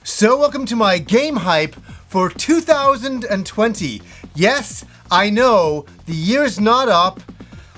So welcome to my game hype for 2020. Yes, I know, the year's not up.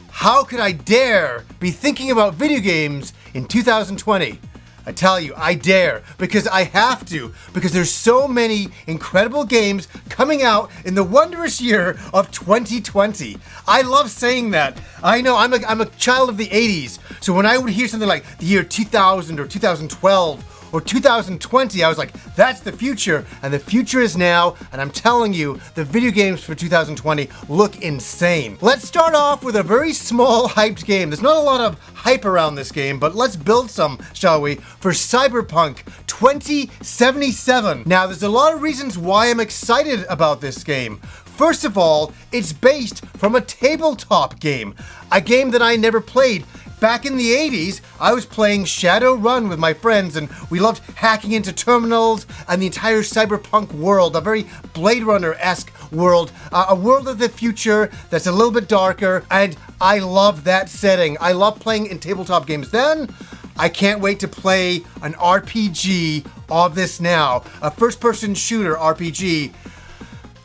How could I dare be thinking about video games in 2020? I tell you, I dare, because I have to, because there's so many incredible games coming out in the wondrous year of 2020. I love saying that. I know, I'm a child of the 80s, so when I would hear something like the year 2000 or 2012, or 2020, I was like, that's the future, and the future is now, and I'm telling you, the video games for 2020 look insane. Let's start off with a very small hyped game. There's not a lot of hype around this game, but let's build some, shall we, for Cyberpunk 2077. Now, there's a lot of reasons why I'm excited about this game. First of all, it's based from a tabletop game, a game that I never played. Back in the 80s, I was playing Shadowrun with my friends, and we loved hacking into terminals and the entire cyberpunk world, a very Blade Runner-esque world, a world of the future that's a little bit darker, and I love that setting. I love playing in tabletop games then. I can't wait to play an RPG of this now, a first-person shooter RPG.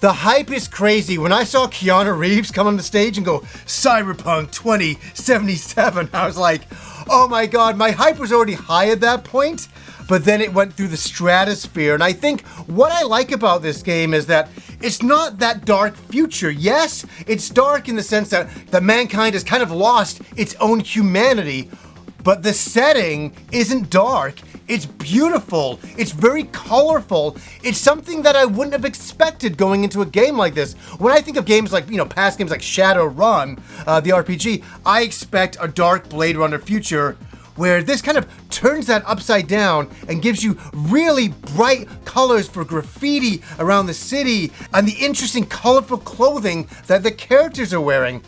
The hype is crazy. When I saw Keanu Reeves come on the stage and go, Cyberpunk 2077, I was like, oh my god, my hype was already high at that point, but then it went through the stratosphere. And I think what I like about this game is that it's not that dark future. Yes, it's dark in the sense that mankind has kind of lost its own humanity, but the setting isn't dark. It's beautiful. It's very colorful. It's something that I wouldn't have expected going into a game like this. When I think of games like, past games like Shadowrun, the RPG, I expect a dark Blade Runner future where this kind of turns that upside down and gives you really bright colors for graffiti around the city and the interesting colorful clothing that the characters are wearing.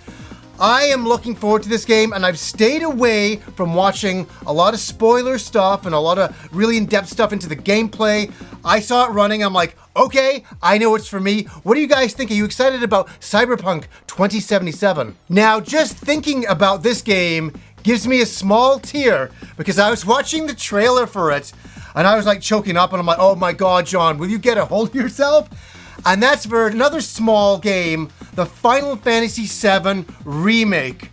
I am looking forward to this game, and I've stayed away from watching a lot of spoiler stuff and a lot of really in-depth stuff into the gameplay. I saw it running, I'm like, okay, I know it's for me. What do you guys think? Are you excited about Cyberpunk 2077? Now, just thinking about this game gives me a small tear, because I was watching the trailer for it, and I was like choking up, and I'm like, oh my god, John, will you get a hold of yourself? And that's for another small game, the Final Fantasy VII Remake.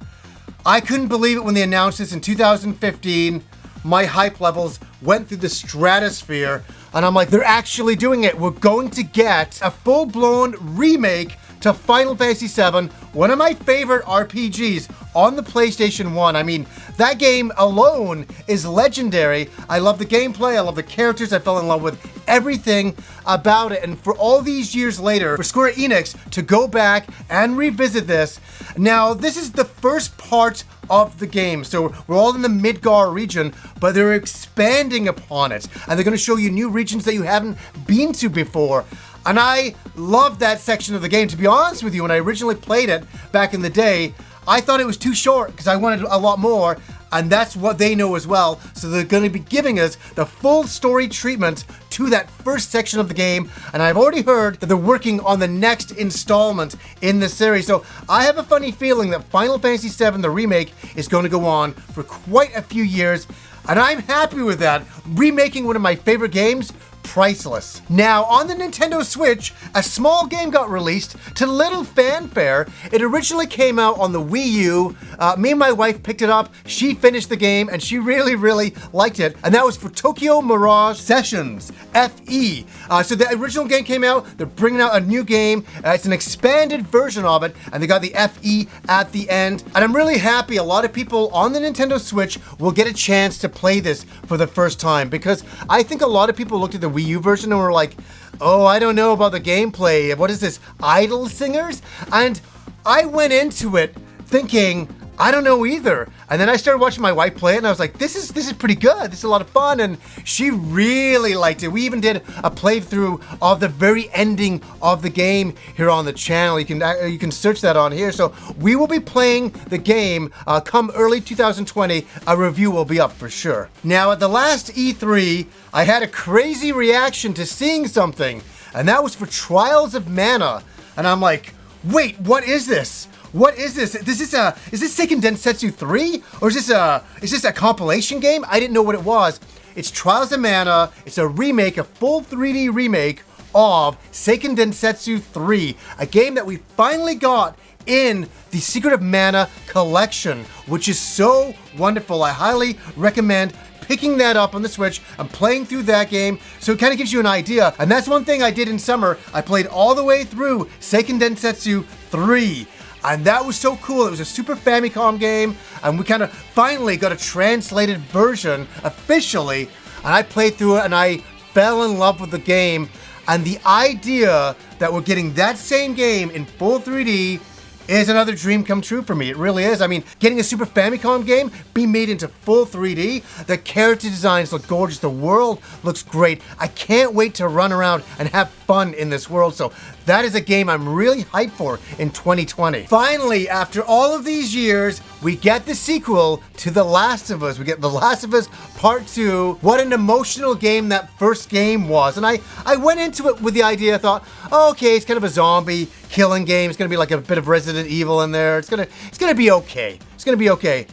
I couldn't believe it when they announced this in 2015. My hype levels went through the stratosphere, and I'm like, they're actually doing it. We're going to get a full-blown remake to Final Fantasy VII, one of my favorite RPGs on the PlayStation 1. I mean, that game alone is legendary. I love the gameplay, I love the characters, I fell in love with everything about it. And for all these years later, for Square Enix to go back and revisit this, now this is the first part of the game. So we're all in the Midgar region, but they're expanding upon it. And they're gonna show you new regions that you haven't been to before. And I love that section of the game. To be honest with you, when I originally played it back in the day, I thought it was too short because I wanted a lot more, and that's what they know as well. So they're going to be giving us the full story treatment to that first section of the game, and I've already heard that they're working on the next installment in the series. So I have a funny feeling that Final Fantasy VII, the remake, is going to go on for quite a few years, and I'm happy with that. Remaking one of my favorite games, priceless. Now, on the Nintendo Switch, a small game got released to little fanfare. It originally came out on the Wii U. Me and my wife picked it up. She finished the game, and she really, really liked it. And that was for Tokyo Mirage Sessions, FE. So the original game came out. They're bringing out a new game. It's an expanded version of it, and they got the FE at the end. And I'm really happy a lot of people on the Nintendo Switch will get a chance to play this for the first time, because I think a lot of people looked at the Wii U version and were like, oh, I don't know about the gameplay. What is this, Idol Singers? And I went into it thinking, I don't know either. And then I started watching my wife play it, and I was like, this is pretty good. This is a lot of fun, and she really liked it. We even did a playthrough of the very ending of the game here on the channel. You can search that on here. So we will be playing the game come early 2020. A review will be up for sure. Now, at the last E3, I had a crazy reaction to seeing something, and that was for Trials of Mana. And I'm like, wait, what is this? What is this? Is this Seiken Densetsu 3? Or is this a compilation game? I didn't know what it was. It's Trials of Mana. It's a remake, a full 3D remake of Seiken Densetsu 3, a game that we finally got in the Secret of Mana collection, which is so wonderful. I highly recommend picking that up on the Switch and playing through that game, so it kind of gives you an idea. And that's one thing I did in summer. I played all the way through Seiken Densetsu 3. And that was so cool. It was a Super Famicom game, and we kind of finally got a translated version officially. And I played through it, and I fell in love with the game. And the idea that we're getting that same game in full 3D is another dream come true for me. It really is. I mean, getting a Super Famicom game being made into full 3D, the character designs look gorgeous, the world looks great. I can't wait to run around and have fun in this world. So that is a game I'm really hyped for in 2020. Finally, after all of these years, we get the sequel to The Last of Us. We get The Last of Us Part 2. What an emotional game that first game was. And I went into it with the idea, I thought, oh, okay, it's kind of a zombie killing game. It's gonna be like a bit of Resident Evil in there. It's gonna be okay. It's gonna be okay.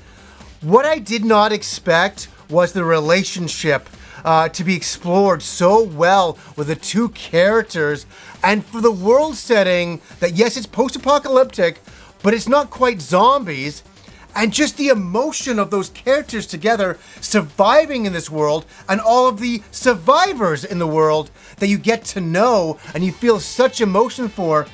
What I did not expect was the relationship to be explored so well with the two characters, and for the world setting that, yes, it's post-apocalyptic, but it's not quite zombies, and just the emotion of those characters together surviving in this world, and all of the survivors in the world that you get to know and you feel such emotion for.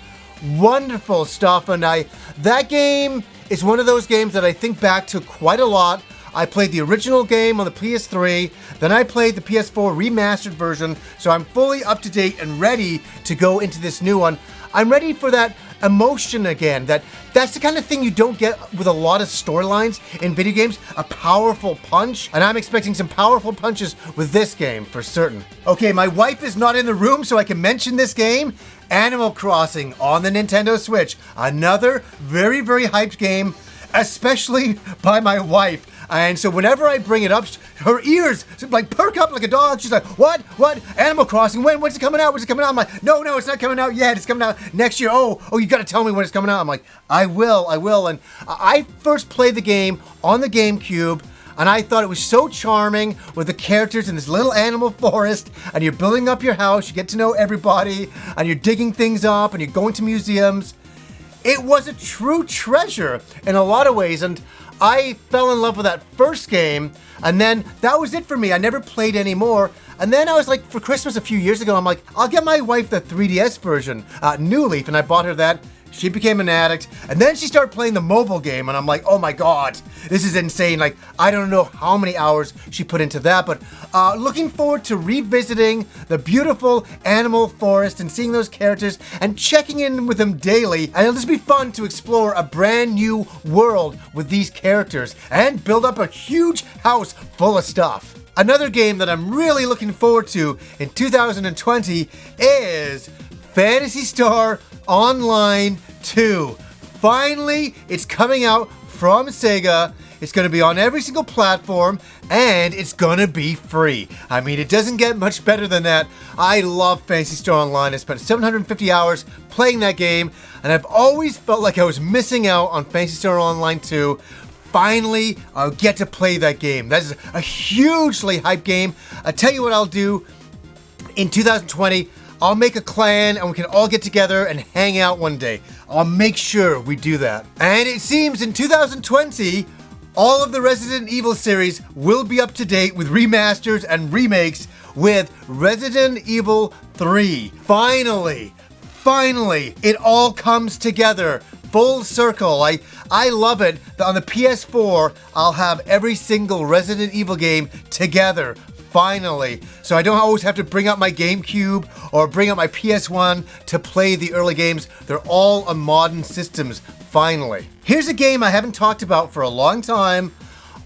Wonderful stuff. And that game is one of those games that I think back to quite a lot. I played the original game on the PS3, then I played the PS4 remastered version, so I'm fully up to date and ready to go into this new one. I'm ready for that emotion again. That's the kind of thing you don't get with a lot of storylines in video games, a powerful punch, and I'm expecting some powerful punches with this game for certain. Okay, my wife is not in the room, so I can mention this game. Animal Crossing on the Nintendo Switch. Another very, very hyped game, especially by my wife. And so whenever I bring it up, her ears like perk up like a dog. She's like, what? Animal Crossing? When's it coming out? When's it coming out? I'm like, no, it's not coming out yet. It's coming out next year. Oh, you gotta tell me when it's coming out. I'm like, I will. And I first played the game on the GameCube, and I thought it was so charming with the characters in this little animal forest, and you're building up your house, you get to know everybody, and you're digging things up, and you're going to museums. It was a true treasure in a lot of ways, and I fell in love with that first game, and then that was it for me. I never played anymore. And then I was like, for Christmas a few years ago, I'm like, I'll get my wife the 3DS version, New Leaf, and I bought her that. She became an addict, and then she started playing the mobile game, and I'm like, oh my God, this is insane. Like, I don't know how many hours she put into that, but looking forward to revisiting the beautiful animal forest and seeing those characters and checking in with them daily, and it'll just be fun to explore a brand new world with these characters and build up a huge house full of stuff. Another game that I'm really looking forward to in 2020 is Phantasy Star Online 2. Finally, it's coming out from Sega. It's going to be on every single platform, and it's going to be free. I mean, it doesn't get much better than that. I love Phantasy Star Online. I spent 750 hours playing that game, and I've always felt like I was missing out on Phantasy Star Online 2. Finally, I'll get to play that game. That is a hugely hyped game. I'll tell you what I'll do in 2020. I'll make a clan and we can all get together and hang out one day. I'll make sure we do that. And it seems in 2020, all of the Resident Evil series will be up to date with remasters and remakes with Resident Evil 3. Finally, it all comes together. Full circle. I love it that on the PS4, I'll have every single Resident Evil game together. Finally. So I don't always have to bring out my GameCube or bring out my PS1 to play the early games. They're all on modern systems, finally. Here's a game I haven't talked about for a long time.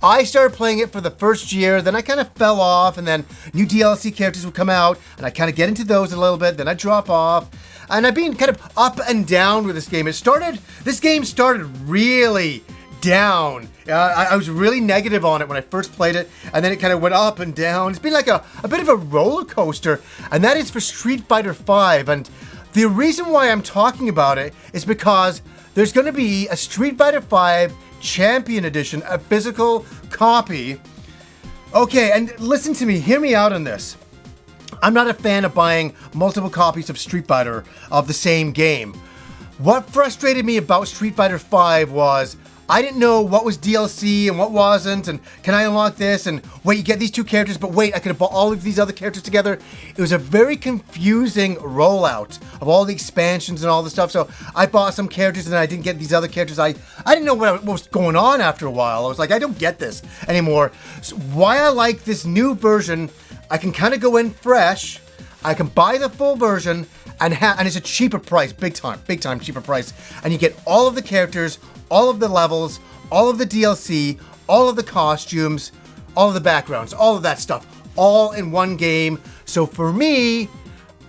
I started playing it for the first year, then I kind of fell off, and then new DLC characters would come out, and I kind of get into those a little bit, then I drop off. And I've been kind of up and down with this game. This game started really down. I was really negative on it when I first played it, and then it kind of went up and down. It's been like a bit of a roller coaster, and that is for Street Fighter V. And the reason why I'm talking about it is because there's going to be a Street Fighter V Champion Edition, a physical copy, Okay, and listen to me, hear me out on this. I'm not a fan of buying multiple copies of Street Fighter of the same game. What frustrated me about Street Fighter V was I didn't know what was DLC and what wasn't, and can I unlock this, and wait, you get these two characters, but wait, I could have bought all of these other characters together. It was a very confusing rollout of all the expansions and all the stuff, so I bought some characters and I didn't get these other characters. I didn't know what was going on after a while. I was like, I don't get this anymore. So why I like this new version, I can kind of go in fresh, I can buy the full version, and it's a cheaper price, big time cheaper price, and you get all of the characters, all of the levels, all of the DLC, all of the costumes, all of the backgrounds, all of that stuff, all in one game. So for me,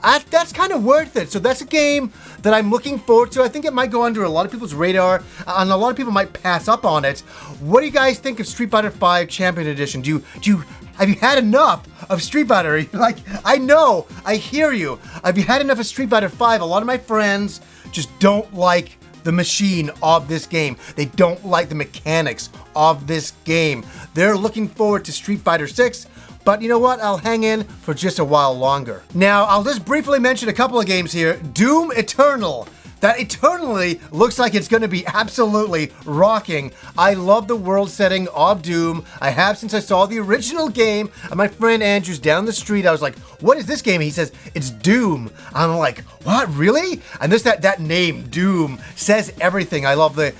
that's kind of worth it. So that's a game that I'm looking forward to. I think it might go under a lot of people's radar, and a lot of people might pass up on it. What do you guys think of Street Fighter V Champion Edition? Have you had enough of Street Fighter? Like, I know, I hear you. Have you had enough of Street Fighter V? A lot of my friends just don't like the machine of this game. They don't like the mechanics of this game. They're looking forward to Street Fighter 6, but you know what? I'll hang in for just a while longer. Now, I'll just briefly mention a couple of games here. Doom Eternal. That eternally looks like it's going to be absolutely rocking. I love the world setting of Doom. I have since I saw the original game. And my friend Andrew's down the street. I was like, what is this game? He says, it's Doom. I'm like, what, really? And that name, Doom, says everything. I love the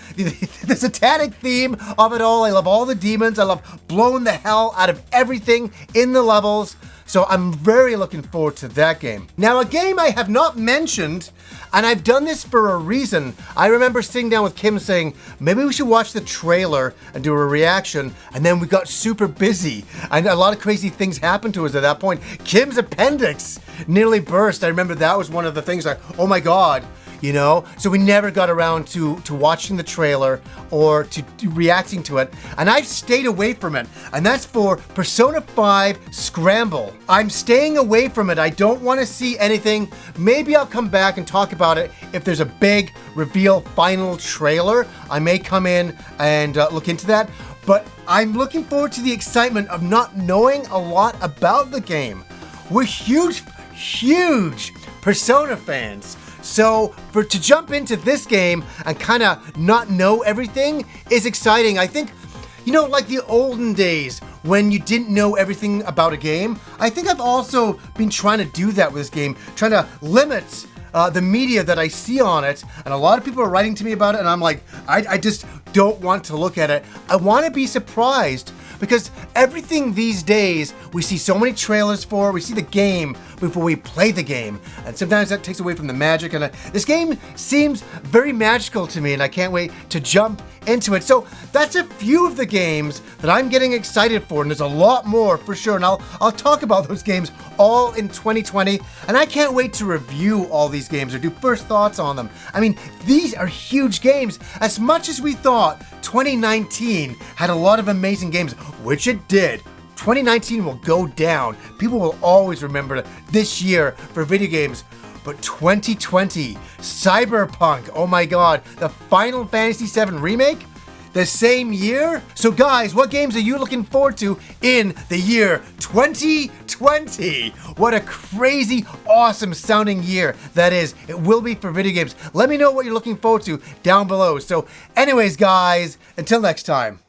satanic theme of it all. I love all the demons. I love blowing the hell out of everything in the levels. So I'm very looking forward to that game. Now, a game I have not mentioned, and I've done this for a reason. I remember sitting down with Kim saying, maybe we should watch the trailer and do a reaction, and then we got super busy, and a lot of crazy things happened to us at that point. Kim's appendix nearly burst. I remember that was one of the things like, oh my God. You know, so we never got around to watching the trailer or to reacting to it, and I've stayed away from it, and that's for Persona 5 Scramble. I'm staying away from it. I don't want to see anything. Maybe I'll come back and talk about it if there's a big reveal final trailer. I may come in and look into that, but I'm looking forward to the excitement of not knowing a lot about the game. We're huge Persona fans. So to jump into this game and kind of not know everything is exciting. I think, you know, like the olden days when you didn't know everything about a game, I think I've also been trying to do that with this game, trying to limit the media that I see on it. And a lot of people are writing to me about it, and I'm like, I just don't want to look at it. I want to be surprised, because everything these days, we see so many trailers for, we see the game before we play the game. And sometimes that takes away from the magic. And this game seems very magical to me, and I can't wait to jump into it. So that's a few of the games that I'm getting excited for, and there's a lot more for sure. And I'll talk about those games all in 2020. And I can't wait to review all these games or do first thoughts on them. I mean, these are huge games. As much as we thought 2019 had a lot of amazing games, which it did, 2019 will go down. People will always remember this year for video games. But 2020, Cyberpunk, oh my God, the Final Fantasy VII Remake, the same year? So guys, what games are you looking forward to in the year 2020? What a crazy, awesome sounding year that is. It will be for video games. Let me know what you're looking forward to down below. So anyways, guys, until next time.